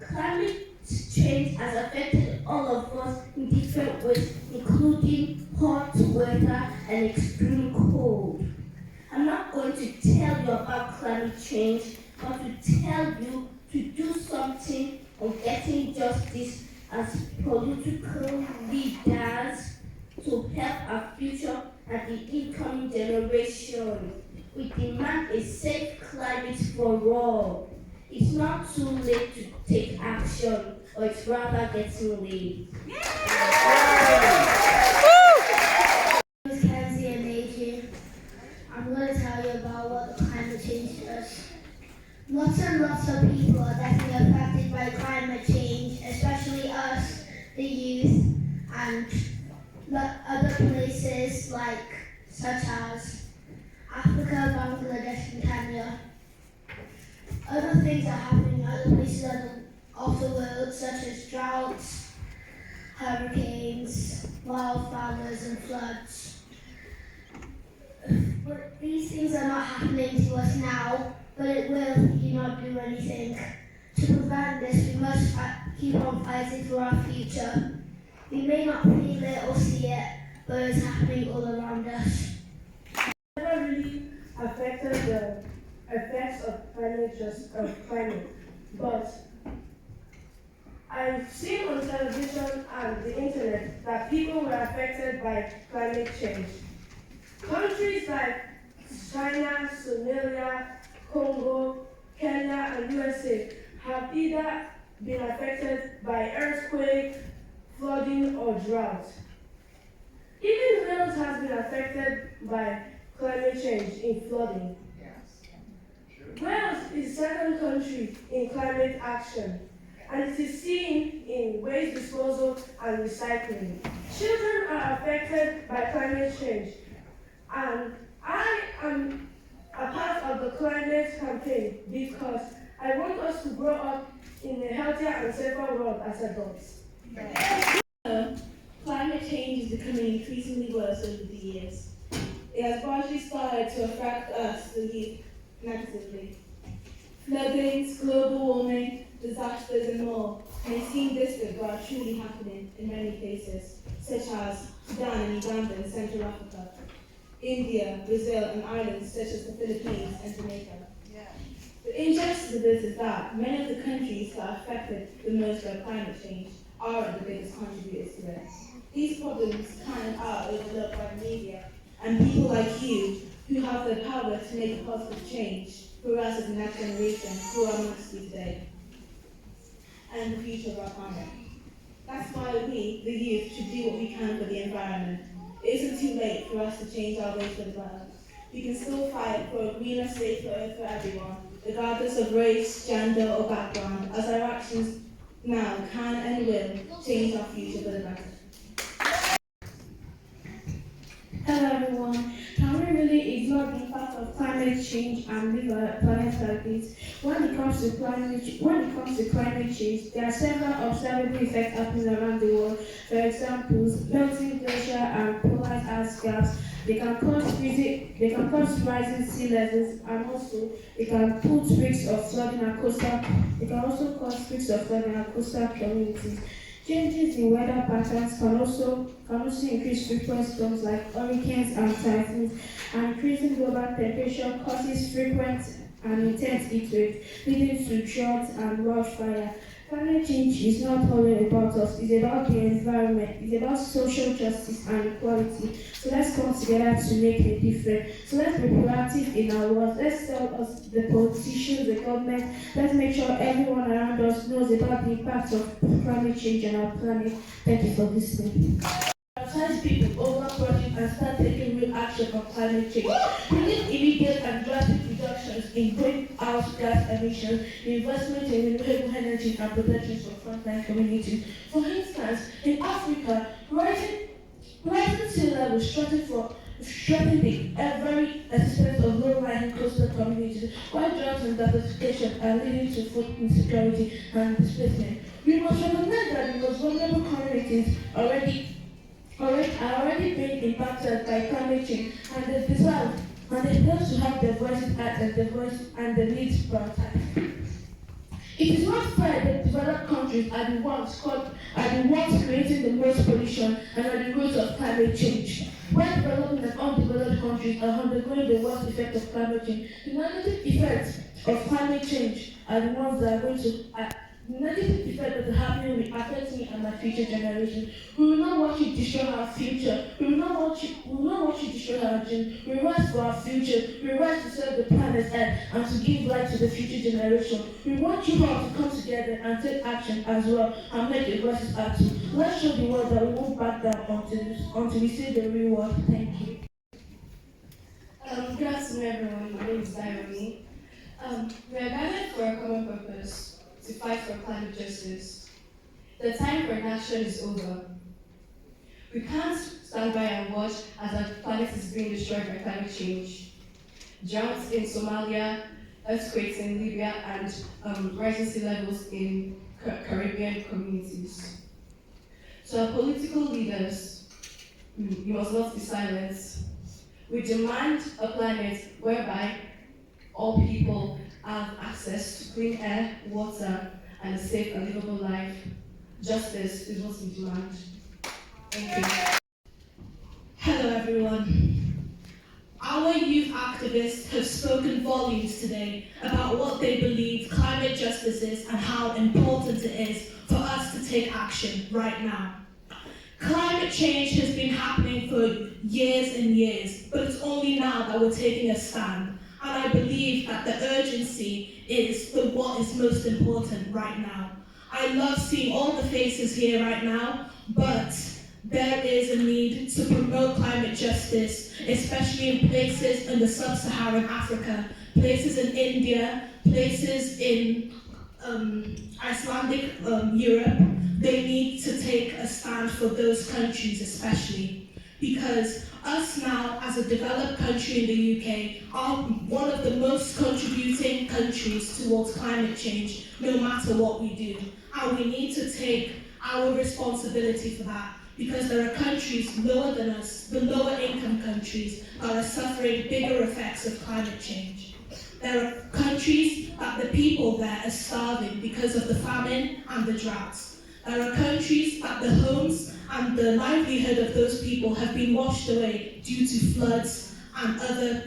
Climate change has affected all of us in different ways, including hot weather and extreme cold. I'm not going to tell you about climate change, but to tell you to do something on getting justice as political leaders to help our future and the incoming generation. We demand a safe climate for all. It's not too late to take action, or it's rather getting late. I'm Kenzie Nneji. I'm going to tell you about what the climate change does. Lots and lots of people are definitely affected by climate change, especially us, the youth, and other places such as Africa, Bangladesh, and Kenya. Other things are happening in other places of the world, such as droughts, hurricanes, wildfires, and floods. But these things are not happening to us now, but it will if you not do anything. To prevent this, we must keep on fighting for our future. We may not feel it or see it, but it's happening all around us. I never really affected the effects of climate, but I've seen on television and the internet that people were affected by climate change. Countries like China, Somalia, Congo, Kenya, and USA have either been affected by earthquake, flooding, or drought. Even Wales has been affected by climate change in flooding. Wales is the second country in climate action, and it is seen in waste disposal and recycling. Children are affected by climate change, and I am a part of the climate campaign because I want us to grow up in a healthier and safer world as adults. Climate change is becoming increasingly worse over the years. It has largely started to affect us, the youth, negatively. Floodings, global warming, disasters, and more may seem distant but are truly happening in many places, such as Sudan and Uganda in Central Africa, India, Brazil, and islands such as the Philippines and Jamaica. The injustice of this is that many of the countries that are affected the most by climate change are the biggest contributors to it. These problems can and are overlooked by the media and people like you who have the power to make a positive change for us as the next generation who are amongst you today and the future of our planet. That's why we, the youth, should do what we can for the environment. It isn't too late for us to change our ways for the better. We can still fight for a greener, safer earth for everyone, regardless of race, gender, or background, as our actions now can and will change our future for the better. Hello everyone. Can we really ignore the impact of climate change and live a planet like this? When it comes to climate change, there are several observable effects happening around the world. For example, melting glacier and polar ice caps. They can cause rising sea levels, and also they can put risks of flooding and coastal. They can also cause risks of flooding and coastal communities. Changes in weather patterns can also increase frequent storms like hurricanes and typhoons, and increasing global temperature causes frequent and intense heat waves, leading to drought and wildfire. Climate change is not only about us, it's about the environment, it's about social justice and equality. So let's come together to make a difference. So let's be proactive in our work. Let's tell us, the politicians, the government, let's make sure everyone around us knows about the impact of climate change on our planet. Thank you for listening. Prioritize people over projects and start taking real action on climate change. We need immediate and drastic reductions in greenhouse gas emissions, investment in renewable energy and protection for frontline communities. For instance, in Africa, rising sea levels threaten the very existence of low-lying coastal communities, while drought and desertification are leading to food insecurity and displacement. We must recognize that the most vulnerable communities are already being impacted by climate change, and they deserve to have their voices heard and the needs prioritized. It is not fair that developed countries are the ones creating the most pollution and are the root of climate change. When developing and undeveloped countries are undergoing the worst effect of climate change, the negative effects of climate change are the ones that are going to the negative effect that is happening will affect me and my future generation. We will not watch it destroy our future. We will not watch it destroy our dreams. We rise for our future. We rise to serve the planet Earth and to give life to the future generation. We want you all to come together and take action as well and make your voices heard too. Let's show the world that we won't back down until we see the real world. Thank you. Good afternoon, everyone. My name is Diwrnod. We are gathered for a common purpose, to fight for climate justice. The time for inaction is over. We can't stand by and watch as our planet is being destroyed by climate change. Droughts in Somalia, earthquakes in Libya, and rising sea levels in Caribbean communities. So our political leaders, you must not be silent. We demand a planet whereby all people have access to clean air, water, and a safe and livable life. Justice is what we demand. Thank you. Hello everyone. Our youth activists have spoken volumes today about what they believe climate justice is and how important it is for us to take action right now. Climate change has been happening for years and years, but it's only now that we're taking a stand. And I believe that the urgency is what is most important right now. I love seeing all the faces here right now, but there is a need to promote climate justice, especially in places in the sub-Saharan Africa, places in India, places in Icelandic Europe. They need to take a stand for those countries especially, because us now as a developed country in the UK are one of the most contributing countries towards climate change, no matter what we do. And we need to take our responsibility for that, because there are countries lower than us, the lower income countries, that are suffering bigger effects of climate change. There are countries that the people there are starving because of the famine and the droughts. There are countries that the homes and the livelihood of those people have been washed away due to floods and other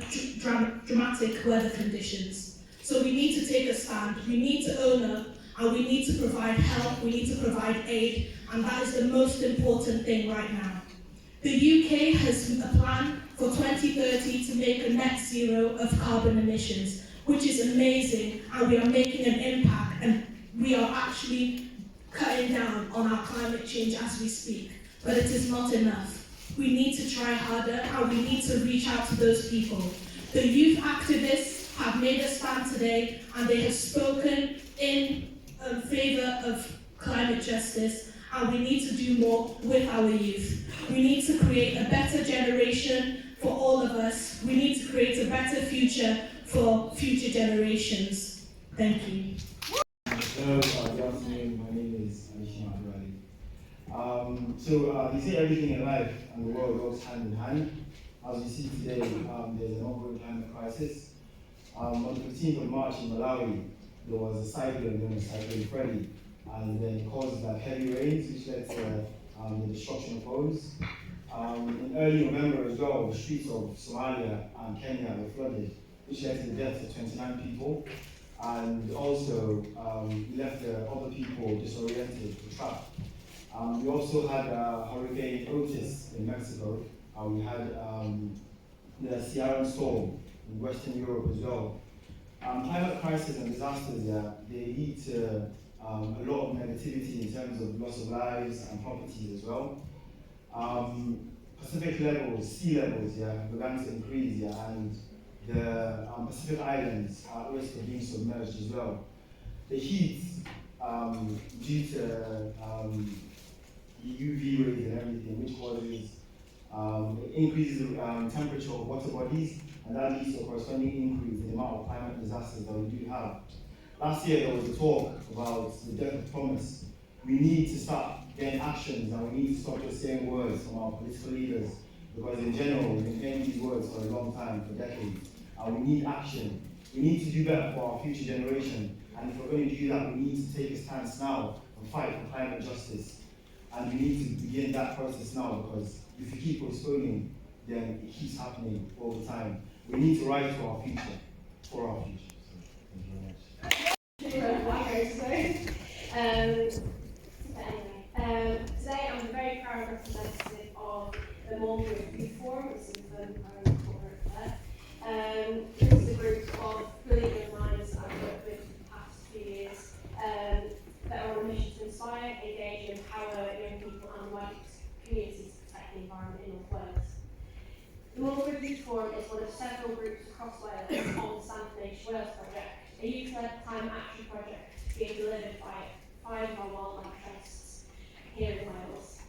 dramatic weather conditions. So we need to take a stand, we need to own up, and we need to provide help, we need to provide aid, and that is the most important thing right now. The UK has a plan for 2030 to make a net zero of carbon emissions, which is amazing, and we are making an impact, and we are actually cutting down on our climate change as we speak. But it is not enough. We need to try harder, and we need to reach out to those people. The youth activists have made a stand today, and they have spoken in favour of climate justice, and we need to do more with our youth. We need to create a better generation for all of us. We need to create a better future for future generations. Thank you. Hello, good afternoon. My name is Adewale. They say everything in life and the world goes hand in hand. As we see today, there's an ongoing climate crisis. On the 15th of March in Malawi, there was a cyclone known as Cyclone Freddy, and then it caused heavy rains, which led to the destruction of homes. In early November as well, the streets of Somalia and Kenya were flooded, which led to the death of 29 people. And also left other people disoriented, trapped. We also had Hurricane Otis in Mexico. We had the Sierra storm in Western Europe as well. Climate crisis and disasters, they lead to a lot of negativity in terms of loss of lives and properties as well. Pacific levels, sea levels, began to increase, and the Pacific Islands are at risk of being submerged as well. The heat, due to UV rays and everything, which causes increases the temperature of water bodies, and that leads to a corresponding increase in the amount of climate disasters that we do have. Last year there was a talk about the death of promise. We need to start getting actions, and we need to stop just saying words from our political leaders, because in general we've been saying these words for a long time, for decades. We need action. We need to do better for our future generation, And if we're going to do that, we need to take a stance now and fight for climate justice. And we need to begin that process now, because if we keep postponing, then it keeps happening all the time. We need to rise to our future, for our future. So, thank you very much. Today I'm a very proud representative of the Mulberry Youth Forum, which is the corner there. This is a group of brilliant minds that I've worked with for the past few years that are on a mission to inspire, engage and empower young people and wider communities to protect the environment in North Wales. The Mulberry Youth Forum is one of several groups across Wales on the Stand for Nature Wales project, a youth-led climate action project being delivered by 5 of our wildlife trusts here in Wales.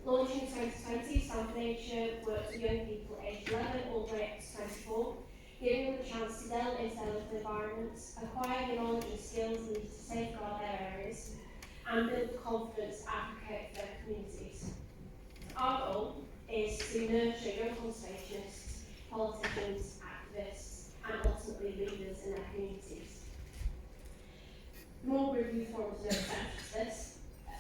Launching in 2020, Stand for Nature works with young people aged 11 all the way up to 24, giving them the chance to delve into their local environments, acquire the knowledge and skills needed to safeguard their areas, and build the confidence to advocate for their communities. Our goal is to nurture young conservationists, politicians, activists, and ultimately leaders in their communities. The Mulberry Youth Forum is no exception to this.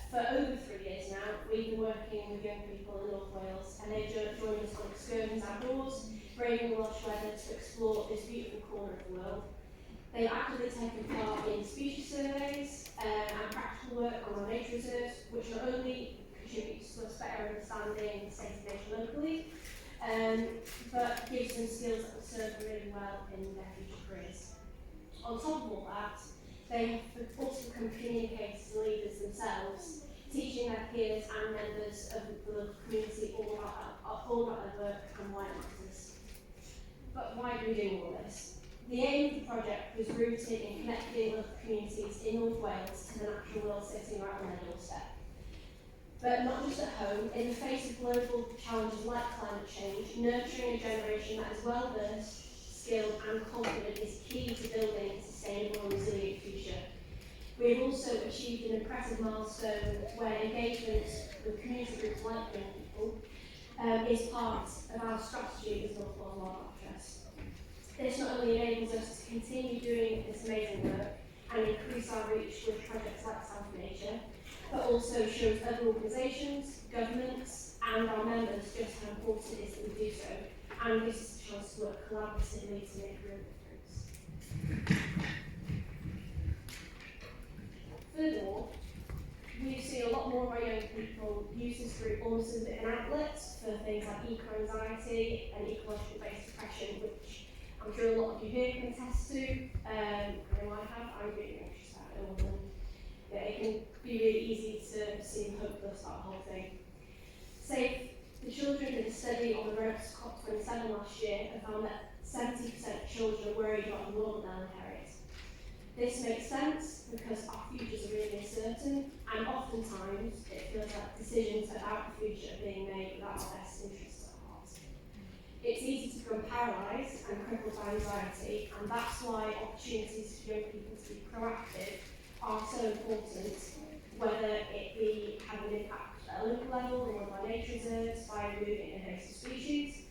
For over 3 years now, we've been working with young people in North Wales, and they've joined us on excursions outdoors, braving the lush weather to explore this beautiful corner of the world. They've actively taken part in species surveys and practical work on our nature reserves, which not only contributes to us better understanding the state of nature locally, but gives them skills that will serve them really well in their future careers. On top of all that, they have also become communicators and leaders themselves, teaching their peers and members of the local community all about their work and why it matters. But why do we do all this? The aim of the project was rooted in connecting local communities in North Wales to the natural world sitting right on their doorstep. But not just at home, in the face of global challenges like climate change, nurturing a generation that is well-versed, skilled and confident is key to building a sustainable and resilient future. We have also achieved an impressive milestone where engagement with community groups like young people is part of our strategy as North Wales Wildlife Trust. This not only enables us to continue doing this amazing work and increase our reach with projects like Stand for Nature, but also shows other organisations, governments and our members just how important it is that we do so, and gives us a chance to work collaboratively to make a real difference. Furthermore, we see a lot more of our young people use this group almost as an outlet for things like eco-anxiety and ecological-based depression, which I'm sure a lot of you here can attest to. I know I have. I'm really anxious about it all, and yeah, it can be really easy to seem hopeless about the whole thing. Say, the children did a study on the road to COP27 last year and found that 70% of children are worried about the world they'll inherit. This makes sense because our futures are really uncertain, and oftentimes it feels like decisions about the future are being made without our best interests at heart. It's easy to become paralysed and crippled by anxiety, and that's why opportunities for young people to be proactive are so important, whether it be having an impact at a local level in one of our nature reserves by removing invasive species,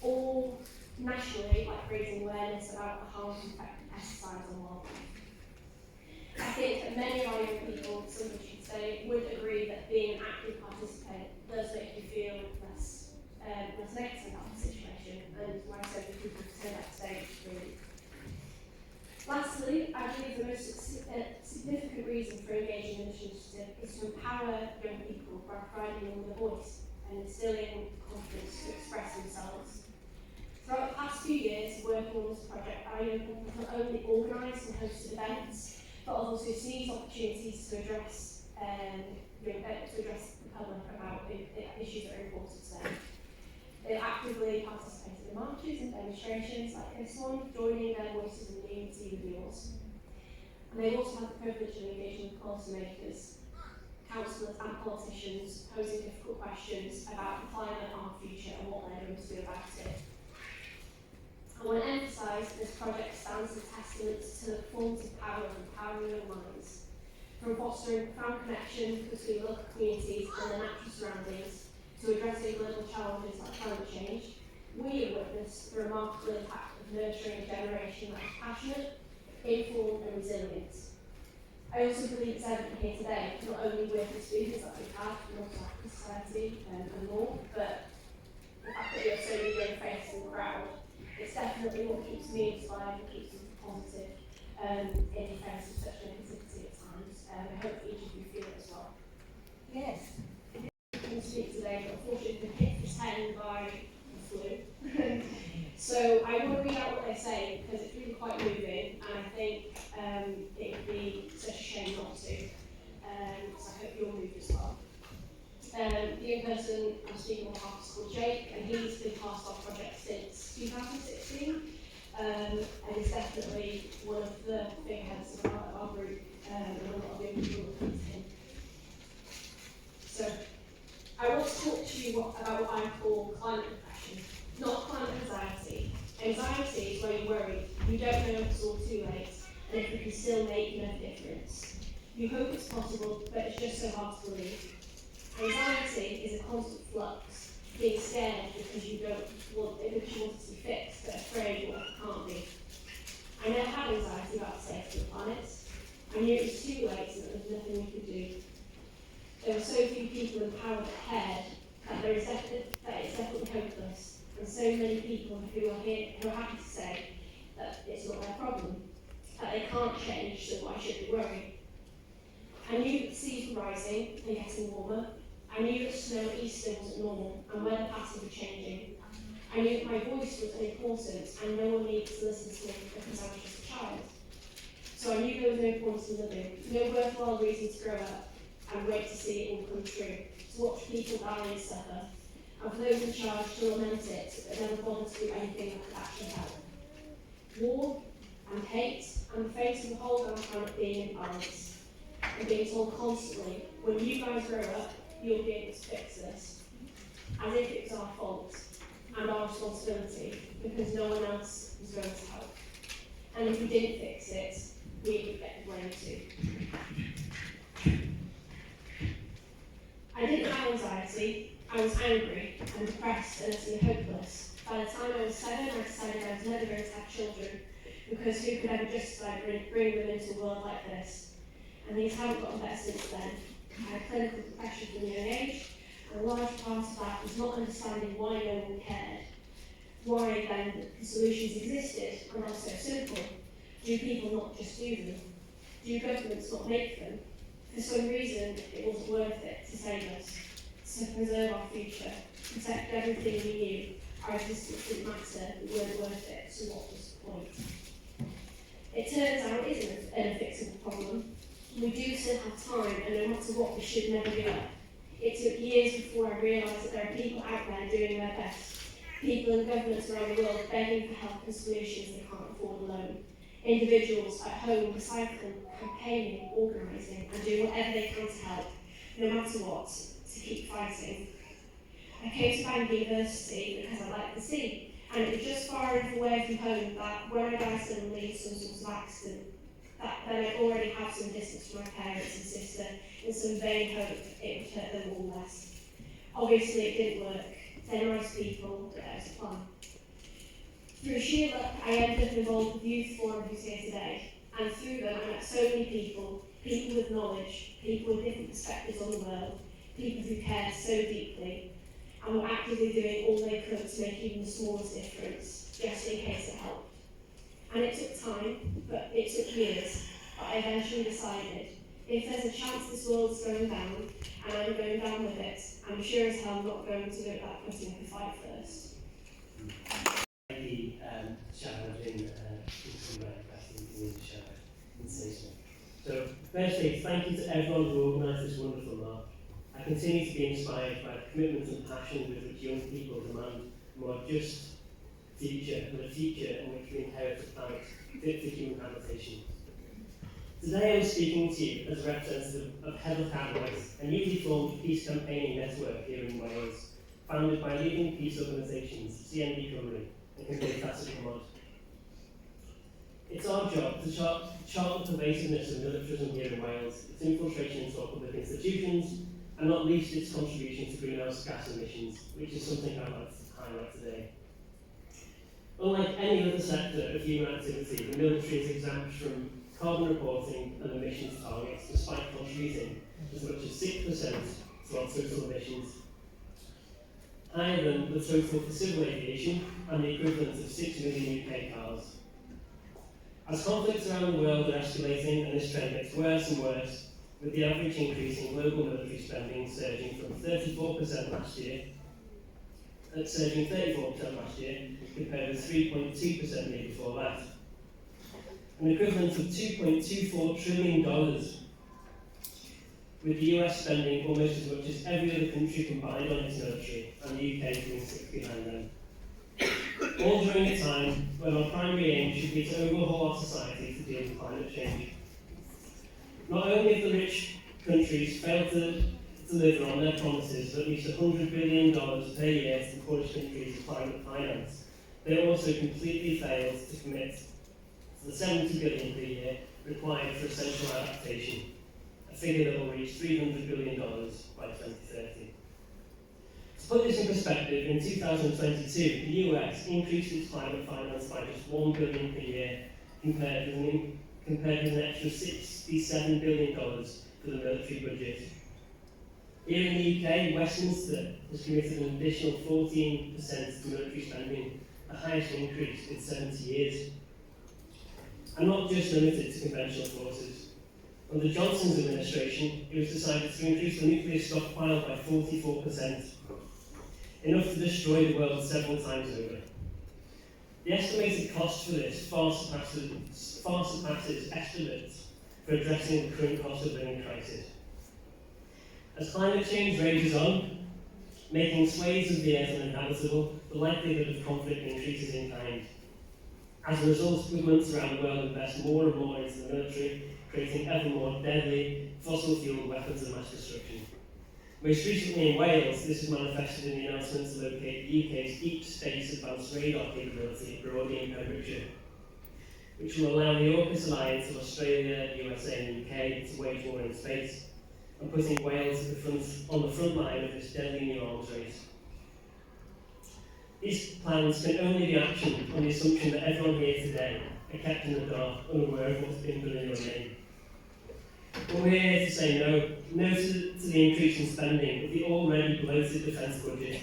or nationally, like raising awareness about the harms and effects of pesticides on wildlife. I think that many of our young people, some of you should say, would agree that being an active participant does make you feel less negative about the situation, and like I said, if people turn up today, really. Lastly, I believe the most significant reason for engaging in this initiative is to empower young people by providing them with a voice and instilling confidence to express themselves. Throughout the past few years working on this project, our young people have not only organised and hosted events, but also seized opportunities to address the public about issues that are important to them. They actively participated in marches and demonstrations like this one, joining their voices in unity with yours. And they've also had the privilege of engaging with policymakers, councillors and politicians, posing difficult questions about the climate, our future and what they're going to do about it. I want to emphasise that this project stands as a testament to the formative power of empowering young minds, from fostering profound connection between local communities and their natural surroundings, to addressing global challenges like climate change. We have witnessed the remarkable impact of nurturing a generation that is passionate, informed and resilient. I also believe it's evident here today, not only with the speakers that we have, and also African Society and more, but the fact that we have so many young faces in the crowd, it's definitely what keeps me inspired and keeps me positive in the face of such negativity at times. I hope each of you feel it as well. Yes. I can speak today, but unfortunately been hit for 10 by the flu. So I want to read out what they say because it's really quite moving, and I think it would be such a shame not to. So I hope you're moved as well. The young person I'm speaking on behalf is called Jake, and he's been part of our project since 2016, and is definitely one of the big heads of our group, and a lot of young people that come to him. So I want to talk to you about what I call climate depression, not climate anxiety. Anxiety is where you're worried, you don't know if it's all too late, and if it can still make no difference. You hope it's possible, but it's just so hard to believe. Anxiety is a constant flux, being scared because you want it to be fixed, but afraid what it can't be. I never had anxiety about the safety of the planet. I knew it was too late and there was nothing we could do. There were so few people in power that cared that it's definitely hopeless, and so many people who are here who are happy to say that it's not their problem, that they can't change, so why should we worry? I knew that the seas were rising and getting warmer. I knew that snow at Easter wasn't normal and weather patterns were changing. I knew that my voice was unimportant and no one needed to listen to me because I was just a child. So I knew there was no point in living, no worthwhile reason to grow up and wait to see it all come true, to watch people die and suffer, and for those in charge to lament it but never bother to do anything that could actually help. War and hate and the fate of the whole damn planet being in balance, and being told constantly, when you guys grow up, you'll be able to fix this, as if it was our fault and our responsibility because no one else was going to help. And if we didn't fix it, we would get the blame too. I didn't have anxiety, I was angry and depressed and utterly hopeless. By the time I was 7, I decided I was never going to have children because who could ever justify bringing them into a world like this? And things haven't gotten better since then. I had clinical depression from a young age, and a large part of that was not understanding why no one cared. Why then the solutions existed and are so simple. Do people not just do them? Do governments not make them? For some reason, it wasn't worth it to save us, to preserve our future, to protect everything we knew. Our existence didn't matter, we weren't worth it, so what was the point? It turns out it isn't an unfixable problem. We do still have time, and no matter what, we should never give up. It took years before I realised that there are people out there doing their best. People in governments around the world begging for help and solutions they can't afford alone. Individuals at home recycling, campaigning, organising, and doing whatever they can to help, no matter what, to keep fighting. I came to Bangor University because I like the sea, and it was just far enough away from home that when I died suddenly in some sort of accident, then I already had some distance from my parents and sister in some vain hope it would hurt them all less. Obviously it didn't work. They're nice people, but that was a plan. Through sheer luck, I ended up involved with the Youth Forum who's here today, and through them I met so many people with knowledge, people with different perspectives on the world, people who cared so deeply, and were actively doing all they could to make even the smallest difference, just in case it helped. And it took time, but it took years, but I eventually decided, if there's a chance this world is going down, and I'm going down with it, I'm sure as hell not going to go back putting up a fight first. Siaradwyr So, firstly, thank you to everyone who organised this wonderful march. I continue to be inspired by the commitment and passion with which young people demand a more just future, and a future in which we inherit a planet fit for human habitation. Today I am speaking to you as a representative of Heddwch, a newly formed peace campaigning network here in Wales, founded by leading peace organisations, CND Cymru and Gwynedd. It's our job to chart the pervasiveness of militarism here in Wales, founded by leading peace organisations, CND Cymru and Gwynedd. It's our job to chart the pervasiveness of militarism here in Wales, founded by leading peace organisations, CND Cymru and Gwynedd. It's our job to chart the pervasiveness of militarism here in Wales, its infiltration into our public institutions, and not least its contribution to greenhouse gas emissions, which is something I'd like to highlight today. Unlike any other sector of human activity, the military is exempt from carbon reporting and emissions targets, despite contributing as much as 6% to our total emissions, higher than the total for civil aviation and the equivalent of 6 million UK cars. As conflicts around the world are escalating, and this trend gets worse and worse, with the average increase in global military spending surging from 34% last year, compared with 3.2% the year before that. An equivalent of $2.24 trillion, with the US spending almost as much as every other country combined on its military, and the UK coming 6 behind them. All during a time when our primary aim should be to overhaul our society to deal with climate change. Not only have the rich countries failed to deliver on their promises of at least $100 billion per year to the poorest countries of climate finance, they also completely failed to commit to the $70 billion per year required for essential adaptation, a figure that will reach $300 billion by 2030. To put this in perspective, in 2022, the US increased its climate finance by just $1 billion per year, compared with an extra $67 billion for the military budget. Here in the UK, Westminster has committed an additional 14% to military spending, the highest increase in 70 years. And not just limited to conventional forces. Under Johnson's administration, it was decided to increase the nuclear stockpile by 44%, enough to destroy the world several times over. The estimated cost for this far surpasses estimates for addressing the current cost of living crisis. As climate change rages on, making swathes of the earth uninhabitable, the likelihood of conflict increases in kind. As a result, governments around the world invest more and more into the military, creating ever more deadly, fossil-fueled weapons of mass destruction. Most recently in Wales, this is manifested in the announcement to locate the UK's Deep Space Advanced Radar capability at Broadie in Pembrokeshire, which will allow the AUKUS alliance of Australia, USA and UK to wage war in space, and putting Wales on the front line of this deadly new arms race. These plans can only be actioned on the assumption that everyone here today are kept in the dark, unaware of what's been done in your name. But we're here to say no to the increase in spending of the already bloated defence budget,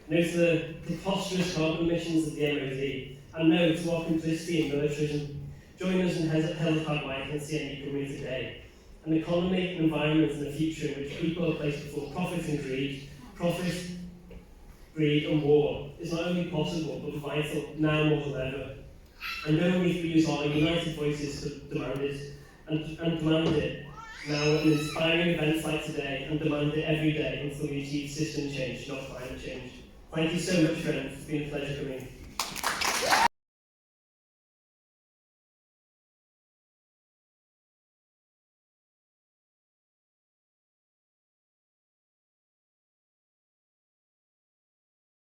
no to the preposterous carbon emissions of the MOD, and no to our complicity in militarism. Join us in Heddwch and Kenzie Nneji today. An economy, an environment and a future in which people are placed before profit and greed, greed and war is not only possible but vital now more than ever. And only if we use our united voices to demand it, and demand it now at inspiring events like today, and demand it every day until we achieve system change, not climate change. Thank you so much, friends. It's been a pleasure coming.